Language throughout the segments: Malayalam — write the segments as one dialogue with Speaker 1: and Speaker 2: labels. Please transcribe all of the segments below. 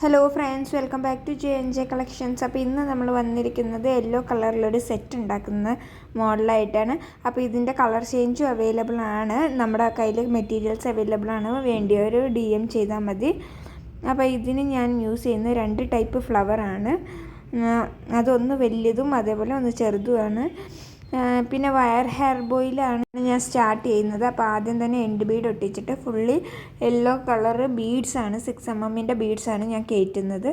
Speaker 1: Hello friends, welcome back to J collections. അപ്പോൾ ഇന്ന് നമ്മൾ വന്നിരിക്കുന്നത് യെല്ലോ കളറിലൊരു സെറ്റ് ഉണ്ടാക്കുന്ന മോഡലായിട്ടാണ്. അപ്പോൾ ഇതിൻ്റെ കളർ ചേഞ്ചും അവൈലബിൾ ആണ്. നമ്മുടെ കയ്യിൽ മെറ്റീരിയൽസ് അവൈലബിൾ ആണ്. വേണ്ടിയൊരു DM ചെയ്താൽ മതി. അപ്പോൾ ഇതിന് ഞാൻ യൂസ് ചെയ്യുന്ന 2 ടൈപ്പ് ഫ്ലവറാണ്. അതൊന്ന് വലിയതും അതേപോലെ ഒന്ന് ചെറുതുമാണ്. പിന്നെ വയർ ഹെയർ ബോയിലാണ് ഞാൻ സ്റ്റാർട്ട് ചെയ്യുന്നത്. അപ്പോൾ ആദ്യം തന്നെ എൻഡ് ബീഡ് ഒട്ടിച്ചിട്ട് ഫുള്ളി യെല്ലോ കളറ് ബീഡ്സാണ്, 6mm ബീഡ്സാണ് ഞാൻ കയറ്റുന്നത്.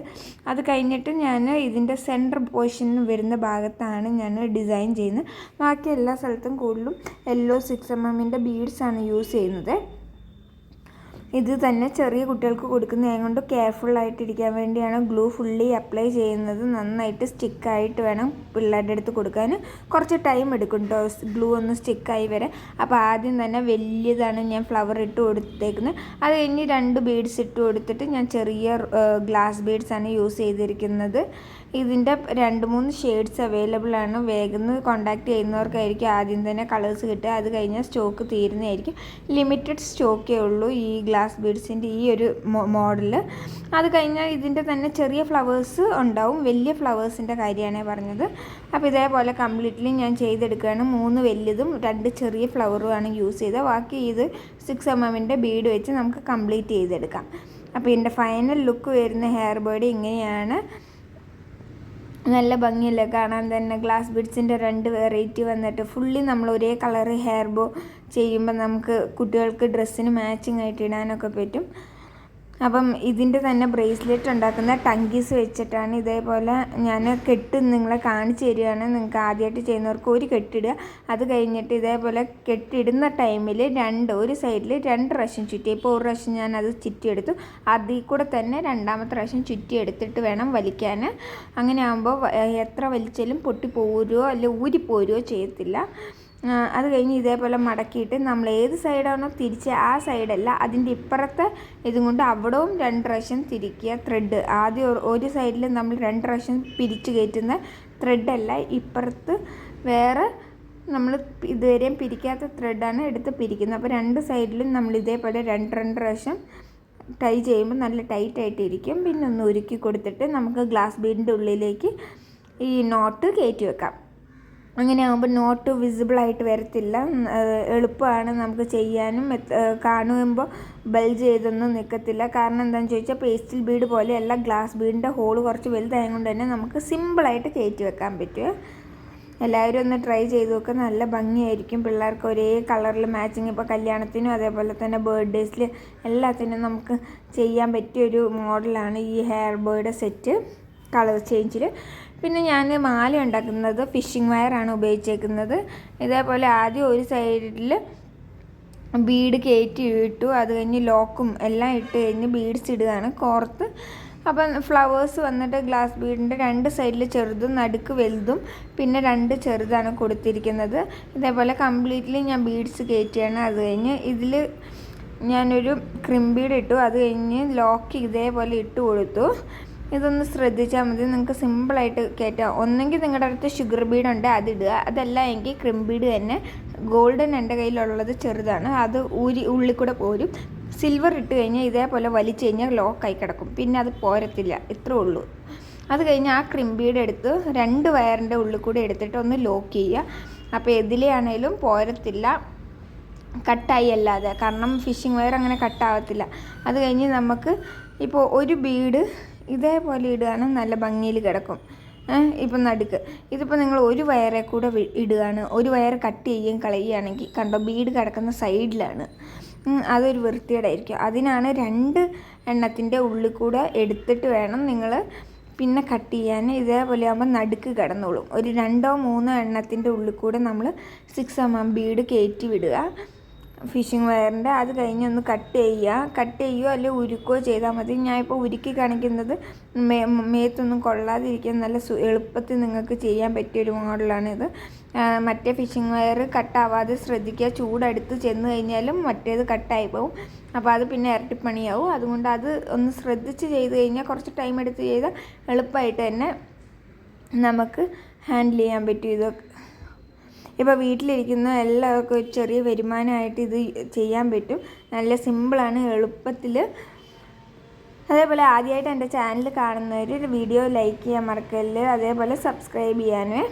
Speaker 1: അത് കഴിഞ്ഞിട്ട് ഞാൻ ഇതിൻ്റെ സെൻറ്റർ പോർഷനിൽ വരുന്ന ഭാഗത്താണ് ഞാൻ ഡിസൈൻ ചെയ്യുന്നത്. ബാക്കി എല്ലാ സ്ഥലത്തും കൂടുതലും യെല്ലോ 6mm ബീഡ്സാണ് യൂസ് ചെയ്യുന്നത്. ഇത് തന്നെ ചെറിയ കുട്ടികൾക്ക് കൊടുക്കുന്നതുകൊണ്ട് കെയർഫുള്ളായിട്ടിരിക്കാൻ വേണ്ടിയാണ് ഗ്ലൂ ഫുള്ളി അപ്ലൈ ചെയ്യുന്നത്. നന്നായിട്ട് സ്റ്റിക്കായിട്ട് വേണം പിള്ളേരുടെ അടുത്ത് കൊടുക്കാൻ. കുറച്ച് ടൈം എടുക്കും കേട്ടോ ഗ്ലൂ ഒന്ന് സ്റ്റിക്കായി വരാൻ. അപ്പോൾ ആദ്യം തന്നെ വലിയതാണ് ഞാൻ ഫ്ലവർ ഇട്ട് കൊടുത്തേക്കുന്നത്. അത് കഴിഞ്ഞ് 2 ബീഡ്സ് ഇട്ട് കൊടുത്തിട്ട് ഞാൻ ചെറിയ ഗ്ലാസ് ബീഡ്സാണ് യൂസ് ചെയ്തിരിക്കുന്നത്. ഇതിൻ്റെ 2-3 ഷെയ്ഡ്സ് അവൈലബിൾ ആണ്. വേഗം കോൺടാക്ട് ചെയ്യുന്നവർക്കായിരിക്കും ആദ്യം തന്നെ കളേഴ്സ് കിട്ടുക. അത് കഴിഞ്ഞാൽ സ്റ്റോക്ക് തീരുന്നതായിരിക്കും. ലിമിറ്റഡ് സ്റ്റോക്കേ ഉള്ളൂ ഈ ഗ്ലാസ് ബീഡ്സിൻ്റെ ഈ ഒരു മോഡൽ. അത് കഴിഞ്ഞാൽ ഇതിൻ്റെ തന്നെ ചെറിയ ഫ്ലവേഴ്സ് ഉണ്ടാവും. വലിയ ഫ്ലവേഴ്സിൻ്റെ കാര്യമാണ് പറഞ്ഞത്. അപ്പോൾ ഇതേപോലെ കംപ്ലീറ്റ്ലി ഞാൻ ചെയ്തെടുക്കുകയാണ്. 3 വലിയതും 2 ചെറിയ ഫ്ലവറുമാണ് യൂസ് ചെയ്തത്. ബാക്കി ഇത് 6mm ബീഡ് വെച്ച് നമുക്ക് കംപ്ലീറ്റ് ചെയ്തെടുക്കാം. അപ്പോൾ ഇതിൻ്റെ ഫൈനൽ ലുക്ക് വരുന്ന ഹെയർ ബോഡി ഇങ്ങനെയാണ്. നല്ല ഭംഗിയല്ലേ കാണാൻ തന്നെ. ഗ്ലാസ് ബീഡ്സിൻ്റെ 2 വെറൈറ്റി വന്നിട്ട് ഫുള്ളി നമ്മൾ ഒരേ കളറ് ഹെയർ ബോ ചെയ്യുമ്പോൾ നമുക്ക് കുട്ടികൾക്ക് ഡ്രസ്സിന് മാച്ചിങ് ആയിട്ട് ഇടാനൊക്കെ പറ്റും. അപ്പം ഇതിൻ്റെ തന്നെ ബ്രേസ്ലെറ്റ് ഉണ്ടാക്കുന്ന ടങ്കീസ് വെച്ചിട്ടാണ്. ഇതേപോലെ ഞാൻ കെട്ട് നിങ്ങളെ കാണിച്ചു തരികയാണ്. നിങ്ങൾക്ക് ആദ്യമായിട്ട് ചെയ്യുന്നവർക്ക് ഒരു കെട്ടിടുക. അത് കഴിഞ്ഞിട്ട് ഇതേപോലെ കെട്ടിടുന്ന ടൈമിൽ ഒരു സൈഡിൽ 2 പ്രാവശ്യം ചുറ്റി. ഇപ്പോൾ ഒരു പ്രാവശ്യം ഞാൻ അത് ചുറ്റിയെടുത്തു. അതിൽ കൂടെ തന്നെ 2ാമത്തെ പ്രാവശ്യം ചുറ്റിയെടുത്തിട്ട് വേണം വലിക്കാൻ. അങ്ങനെ ആകുമ്പോൾ എത്ര വലിച്ചാലും പൊട്ടിപ്പോരുകയോ അല്ലെങ്കിൽ ഊരിപ്പോരുകയോ ചെയ്യത്തില്ല. അത് കഴിഞ്ഞ് ഇതേപോലെ മടക്കിയിട്ട് നമ്മൾ ഏത് സൈഡാണോ തിരിച്ച് ആ സൈഡല്ല, അതിൻ്റെ ഇപ്പുറത്തെ ഇതും കൊണ്ട് അവിടവും 2 പ്രാവശ്യം തിരിക്കുക. ത്രെഡ് ആദ്യം ഒരു സൈഡിൽ നമ്മൾ 2 പ്രാവശ്യം പിരിച്ച് കയറ്റുന്ന ത്രെഡല്ല, ഇപ്പുറത്ത് വേറെ നമ്മൾ ഇതുവരെയും പിരിക്കാത്ത ത്രെഡാണ് എടുത്ത് പിരിക്കുന്നത്. അപ്പോൾ 2 സൈഡിലും നമ്മൾ ഇതേപോലെ 2 പ്രാവശ്യം ടൈ ചെയ്യുമ്പോൾ നല്ല ടൈറ്റായിട്ടിരിക്കും. പിന്നെ ഒന്ന് ഉരുക്കി കൊടുത്തിട്ട് നമുക്ക് ഗ്ലാസ് ബീഡിൻ്റെ ഉള്ളിലേക്ക് ഈ നോട്ട് കയറ്റി വെക്കാം. അങ്ങനെ ആകുമ്പോൾ നോട്ട് വിസിബിളായിട്ട് വരത്തില്ല. എളുപ്പമാണ് നമുക്ക് ചെയ്യാനും. കാണുമ്പോൾ ബൾജ് ചെയ്തൊന്നും നിൽക്കത്തില്ല. കാരണം എന്താണെന്ന് ചോദിച്ചാൽ പേസ്റ്റൽ ബീഡ് പോലെയല്ല, ഗ്ലാസ് ബീഡിൻ്റെ ഹോള് കുറച്ച് വലുതായത് കൊണ്ട് തന്നെ നമുക്ക് സിമ്പിളായിട്ട് കയറ്റി വെക്കാൻ പറ്റും. എല്ലാവരും ഒന്ന് ട്രൈ ചെയ്ത് നോക്കുക. നല്ല ഭംഗിയായിരിക്കും. പിള്ളേർക്ക് ഒരേ കളറിൽ മാച്ചിങ്. ഇപ്പോൾ കല്യാണത്തിനും അതേപോലെ തന്നെ ബർത്ത്ഡേസിൽ എല്ലാത്തിനും നമുക്ക് ചെയ്യാൻ പറ്റിയൊരു മോഡലാണ് ഈ ഹെയർ ബോയുടെ സെറ്റ് കളർ ചേഞ്ചിൽ. പിന്നെ ഞാൻ മാല ഉണ്ടാക്കുന്നത് ഫിഷിംഗ് വയറാണ് ഉപയോഗിച്ചേക്കുന്നത്. ഇതേപോലെ ആദ്യം ഒരു സൈഡിൽ ബീഡ് കയറ്റി ഇട്ടു. അത് കഴിഞ്ഞ് ലോക്കും എല്ലാം ഇട്ട് കഴിഞ്ഞ് ബീഡ്സ് ഇടുകയാണ് കോർത്ത്. അപ്പം ഫ്ലവേഴ്സ് വന്നിട്ട് ഗ്ലാസ് ബീഡിൻ്റെ 2 സൈഡിൽ ചെറുതും നടുക്ക് വലുതും പിന്നെ 2 ചെറുതാണ് കൊടുത്തിരിക്കുന്നത്. ഇതേപോലെ കംപ്ലീറ്റ്ലി ഞാൻ ബീഡ്സ് കയറ്റിയാണ്. അത് കഴിഞ്ഞ് ഇതിൽ ഞാനൊരു ക്രിം ബീഡ് ഇട്ടു. അത് കഴിഞ്ഞ് ലോക്ക് ഇതേപോലെ ഇട്ട് കൊടുത്തു. ഇതൊന്ന് ശ്രദ്ധിച്ചാൽ മതി. നിങ്ങൾക്ക് സിമ്പിളായിട്ട് കയറ്റാം. ഒന്നെങ്കിൽ നിങ്ങളുടെ അടുത്ത് ഷുഗർ ബീഡുണ്ട് അതിടുക. അതല്ല എങ്കിൽ ക്രിം ബീഡ് തന്നെ. ഗോൾഡൻ എൻ്റെ കയ്യിലുള്ളത് ചെറുതാണ്, അത് ഉള്ളിൽ കൂടെ പോരും. സിൽവർ ഇട്ട് കഴിഞ്ഞാൽ ഇതേപോലെ വലിച്ചു കഴിഞ്ഞാൽ ലോക്കായി കിടക്കും, പിന്നെ അത് പോരത്തില്ല. ഇത്രേ ഉള്ളൂ. അത് കഴിഞ്ഞ് ആ ക്രിം ബീഡ് എടുത്ത് 2 വയറിൻ്റെ ഉള്ളിൽ കൂടെ എടുത്തിട്ട് ഒന്ന് ലോക്ക് ചെയ്യുക. അപ്പോൾ എതിലെയാണേലും പോരത്തില്ല, കട്ടായി അല്ലാതെ. കാരണം ഫിഷിംഗ് വയർ അങ്ങനെ കട്ടാവത്തില്ല. അത് കഴിഞ്ഞ് നമുക്ക് ഇപ്പോൾ ഒരു ബീഡ് ഇതേപോലെ ഇടുകയാണ്, നല്ല ഭംഗിയിൽ കിടക്കും. ഇപ്പം നടുക്ക് ഇതിപ്പോൾ നിങ്ങൾ ഒരു വയറെ കൂടെ ഇടുകയാണ്. ഒരു വയർ കട്ട് കളയുകയാണെങ്കിൽ കണ്ടോ ബീഡ് കിടക്കുന്ന സൈഡിലാണ്. അതൊരു വൃത്തികേടായിരിക്കും. അതിനാണ് 2 എണ്ണത്തിൻ്റെ ഉള്ളിൽ കൂടെ എടുത്തിട്ട് വേണം നിങ്ങൾ പിന്നെ കട്ട് ചെയ്യാൻ. ഇതേപോലെ ആകുമ്പോൾ നടുക്ക് കിടന്നോളും. ഒരു 2-3 എണ്ണത്തിൻ്റെ ഉള്ളിൽ കൂടെ നമ്മൾ 6mm ബീഡ് കയറ്റി വിടുക ഫിഷിംഗ് വയറിൻ്റെ. അത് കഴിഞ്ഞ് ഒന്ന് കട്ട് ചെയ്യുകയോ അല്ലെങ്കിൽ ഉരുക്കുകയോ ചെയ്താൽ മതി. ഞാനിപ്പോൾ ഉരുക്കി കാണിക്കുന്നത് മേത്തൊന്നും കൊള്ളാതിരിക്കാൻ നല്ല എളുപ്പത്തിൽ നിങ്ങൾക്ക് ചെയ്യാൻ പറ്റിയൊരു മോഡലാണിത്. മറ്റേ ഫിഷിംഗ് വയർ കട്ടാവാതെ ശ്രദ്ധിക്കുക. ചൂടടുത്ത് ചെന്ന് കഴിഞ്ഞാലും മറ്റേത് കട്ടായി പോകും. അപ്പോൾ അത് പിന്നെ ഇരട്ടിപ്പണിയാവും. അതുകൊണ്ട് അത് ഒന്ന് ശ്രദ്ധിച്ച് ചെയ്ത് കഴിഞ്ഞാൽ, കുറച്ച് ടൈം എടുത്ത് ചെയ്താൽ എളുപ്പമായിട്ട് തന്നെ നമുക്ക് ഹാൻഡിൽ ചെയ്യാൻ പറ്റും. ഇതൊക്കെ ഇപ്പോൾ വീട്ടിലിരിക്കുന്ന എല്ലാവർക്കും ഒരു ചെറിയ വരുമാനമായിട്ട് ഇത് ചെയ്യാൻ പറ്റും. നല്ല സിമ്പിളാണ്, എളുപ്പത്തിൽ അതേപോലെ ആദ്യമായിട്ട് എൻ്റെ ചാനൽ കാണുന്നവർ വീഡിയോ ലൈക്ക് ചെയ്യാൻ മറക്കല്ല്, അതേപോലെ സബ്സ്ക്രൈബ് ചെയ്യാനേ.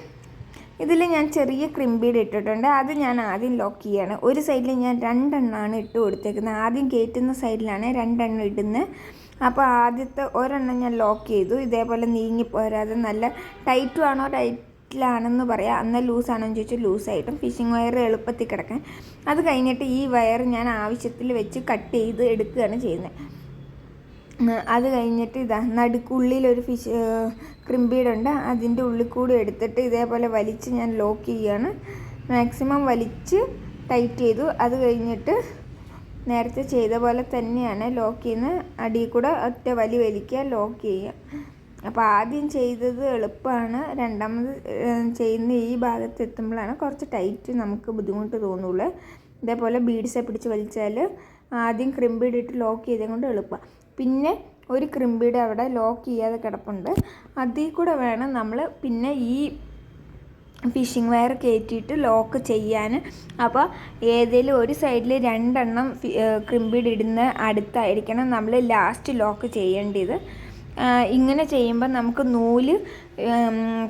Speaker 1: ഇതിൽ ഞാൻ ചെറിയ ക്രിംബീഡ് ഇട്ടിട്ടുണ്ട്, അത് ഞാൻ ആദ്യം ലോക്ക് ചെയ്യാണ്. ഒരു സൈഡിൽ ഞാൻ 2 എണ്ണമാണ് ഇട്ട് കൊടുത്തേക്കുന്നത്. ആദ്യം കയറ്റുന്ന സൈഡിലാണ് 2 എണ്ണം ഇടുന്നത്. അപ്പോൾ ആദ്യത്തെ ഒരെണ്ണം ഞാൻ ലോക്ക് ചെയ്തു. ഇതേപോലെ നീങ്ങിപ്പോരാതെ നല്ല ടൈറ്റും ആണോ ടൈറ്റിലാണെന്ന് പറയാം, എന്നാൽ ലൂസാണോ എന്ന് ചോദിച്ചാൽ ലൂസായിട്ടും ഫിഷിംഗ് വയർ എളുപ്പത്തിൽ കിടക്കാൻ. അത് കഴിഞ്ഞിട്ട് ഈ വയർ ഞാൻ ആവശ്യത്തിൽ വെച്ച് കട്ട് ചെയ്ത് എടുക്കുകയാണ് ചെയ്യുന്നത്. അത് കഴിഞ്ഞിട്ട് ഇതാ നടുക്കുള്ളിലൊരു ക്രിംബീഡുണ്ട്, അതിൻ്റെ ഉള്ളിൽ കൂടി എടുത്തിട്ട് ഇതേപോലെ വലിച്ച് ഞാൻ ലോക്ക് ചെയ്യുകയാണ്. മാക്സിമം വലിച്ച് ടൈറ്റ് ചെയ്തു. അത് കഴിഞ്ഞിട്ട് നേരത്തെ ചെയ്ത പോലെ തന്നെയാണ് ലോക്ക് ചെയ്യുന്നത്. അടിയിൽ കൂടെ ഒറ്റ വലിക്കുക, ലോക്ക് ചെയ്യുക. അപ്പോൾ ആദ്യം ചെയ്തത് എളുപ്പമാണ്, രണ്ടാമത് ചെയ്യുന്ന ഈ ഭാഗത്ത് എത്തുമ്പോഴാണ് കുറച്ച് ടൈറ്റ് നമുക്ക് ബുദ്ധിമുട്ട് തോന്നുള്ളൂ. ഇതേപോലെ ബീഡ്സെ പിടിച്ച് വലിച്ചാൽ ആദ്യം ക്രിംബീഡ് ഇട്ട് ലോക്ക് ചെയ്തത് കൊണ്ട് എളുപ്പമാണ്. പിന്നെ ഒരു ക്രിംബീഡ് അവിടെ ലോക്ക് ചെയ്യാതെ കിടപ്പുണ്ട്, അതിൽ കൂടെ വേണം നമ്മൾ പിന്നെ ഈ ഫിഷിംഗ് വയർ കയറ്റിയിട്ട് ലോക്ക് ചെയ്യാൻ. അപ്പോൾ ഏതെങ്കിലും ഒരു സൈഡിൽ 2 എണ്ണം ക്രിംബീഡ് ഇടുന്ന അടുത്തായിരിക്കണം നമ്മൾ ലാസ്റ്റ് ലോക്ക് ചെയ്യേണ്ടത്. ഇങ്ങനെ ചെയ്യുമ്പോൾ നമുക്ക് നൂല്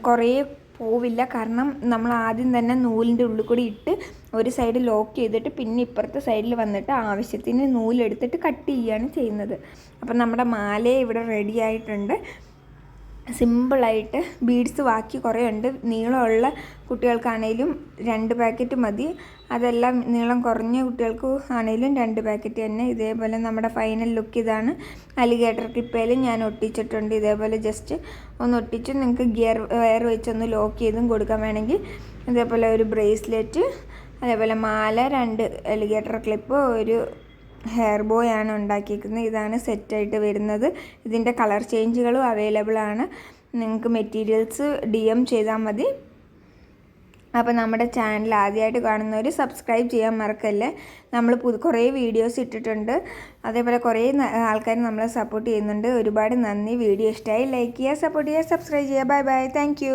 Speaker 1: കുറേ പോവില്ല, കാരണം നമ്മൾ ആദ്യം തന്നെ നൂലിൻ്റെ ഉള്ളിൽ കൂടി ഇട്ട് ഒരു സൈഡ് ലോക്ക് ചെയ്തിട്ട് പിന്നെ ഇപ്പുറത്തെ സൈഡിൽ വന്നിട്ട് ആവശ്യത്തിന് നൂലെടുത്തിട്ട് കട്ട് ചെയ്യുകയാണ് ചെയ്യുന്നത്. അപ്പം നമ്മുടെ മാല ഇവിടെ റെഡി ആയിട്ടുണ്ട്. സിമ്പിളായിട്ട് ബീഡ്സ് ബാക്കി കുറേ ഉണ്ട്. നീളമുള്ള കുട്ടികൾക്കാണേലും 2 പാക്കറ്റ് മതി, അതെല്ലാം നീളം കുറഞ്ഞ കുട്ടികൾക്ക് ആണേലും 2 പാക്കറ്റ് തന്നെ. ഇതേപോലെ നമ്മുടെ ഫൈനൽ ലുക്ക് ഇതാണ്. അലിഗേറ്റർ ക്ലിപ്പേലും ഞാൻ ഒട്ടിച്ചിട്ടുണ്ട്. ഇതേപോലെ ജസ്റ്റ് ഒന്ന് ഒട്ടിച്ച് നിങ്ങൾക്ക് ഗിയർ വയർ വെച്ചൊന്ന് ലോക്ക് ചെയ്തും കൊടുക്കാൻ വേണമെങ്കിൽ. ഇതേപോലെ ഒരു ബ്രേസ്ലെറ്റ്, അതേപോലെ മാല, 2 അലിഗേറ്റർ ക്ലിപ്പ്, ഒരു ഹെയർ ബോയ് ആണ് ഉണ്ടാക്കിയിരിക്കുന്നത്. ഇതാണ് സെറ്റായിട്ട് വരുന്നത്. ഇതിൻ്റെ കളർ ചേഞ്ചുകളും അവൈലബിൾ ആണ്. നിങ്ങൾക്ക് മെറ്റീരിയൽസ് DM ചെയ്താൽ മതി. അപ്പോൾ നമ്മുടെ ചാനൽ ആദ്യമായിട്ട് കാണുന്നവർ സബ്സ്ക്രൈബ് ചെയ്യാൻ മറക്കല്ലേ. നമ്മൾ കുറേ വീഡിയോസ് ഇട്ടിട്ടുണ്ട്, അതേപോലെ കുറേ ആൾക്കാർ നമ്മളെ സപ്പോർട്ട് ചെയ്യുന്നുണ്ട്. ഒരുപാട് നന്ദി. വീഡിയോ ഇഷ്ടമായി ലൈക്ക് ചെയ്യുക, സപ്പോർട്ട് ചെയ്യുക, സബ്സ്ക്രൈബ് ചെയ്യുക. Bye bye, thank